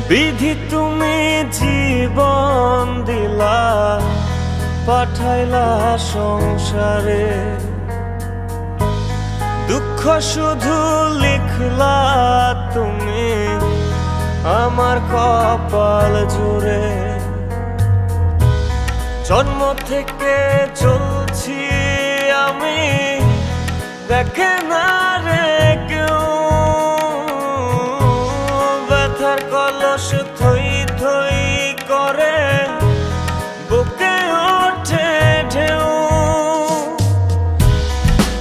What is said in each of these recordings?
বিধি তুমি জীবন দিলা, পাঠাইলা সংসারে, দুঃখ শুধু লিখলা তুমি আমার কপাল জুড়ে। জন্ম থেকে চলছি আমি, দেখে না রে কেউ, ব্যথার কলস থই থই করে বুকে ওঠে ঢেউ।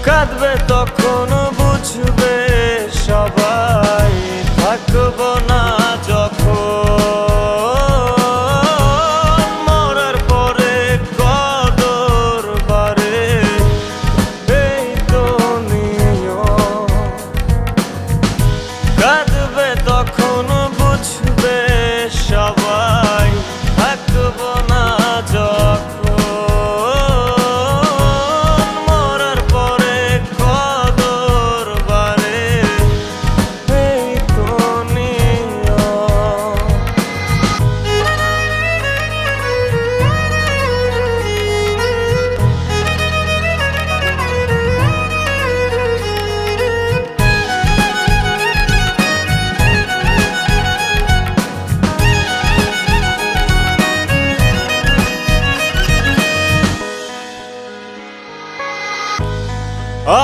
কাঁদবে তখন বুঝবে সবাই, থাকব না যখন মরার পরে কদর বারে, এই তো নিয়ম। কাঁদবে তখন বুঝবে সবাই, থাকব না যখন মরার পরে কদর বারে, এই তো নিয়ম।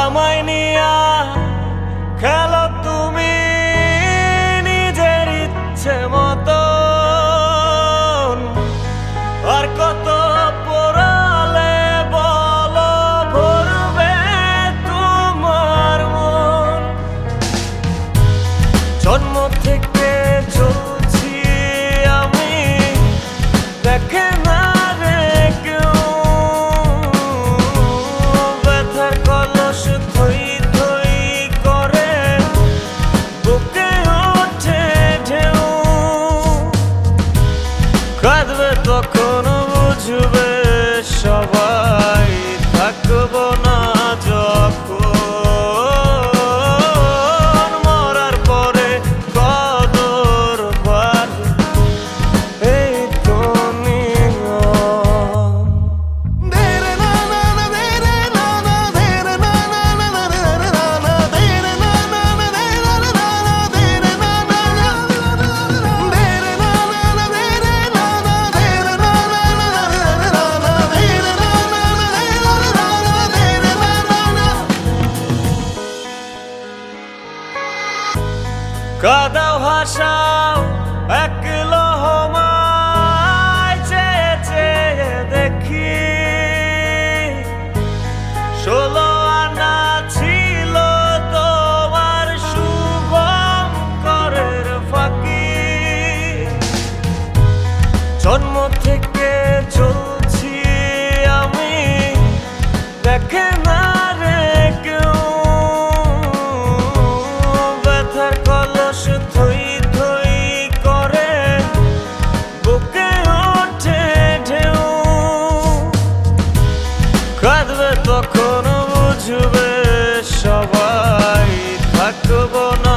আমায় নিয়া খেলো তুমি নিজের ইচ্ছে মতন, আর কত পোড়ালে বলো ভরবে তোমার মন। জন্ম থেকে চলছি আমি, দেখে না রে কেউ, ব্যথার কলস থই থই করে বুকে ওঠে ঢেউ। কাঁদবে তখন বুঝবে সবাই, থাকব না যখন মরার পরে কদর বারে, এই তো নিয়ম। কাদাও হাসাও এক লহমায়, চেয়ে চেয়ে দেখি 16 আনা ছিল তোমার শুভঙ্করের ফাঁকি। জন্ম থেকে চলছি আমি, দেখে না রে কেউ, ব্যথার কলস থই থই করে বুকে ওঠে ঢেউ। কাঁদবে তখন বুঝবে সবাই, থাকব না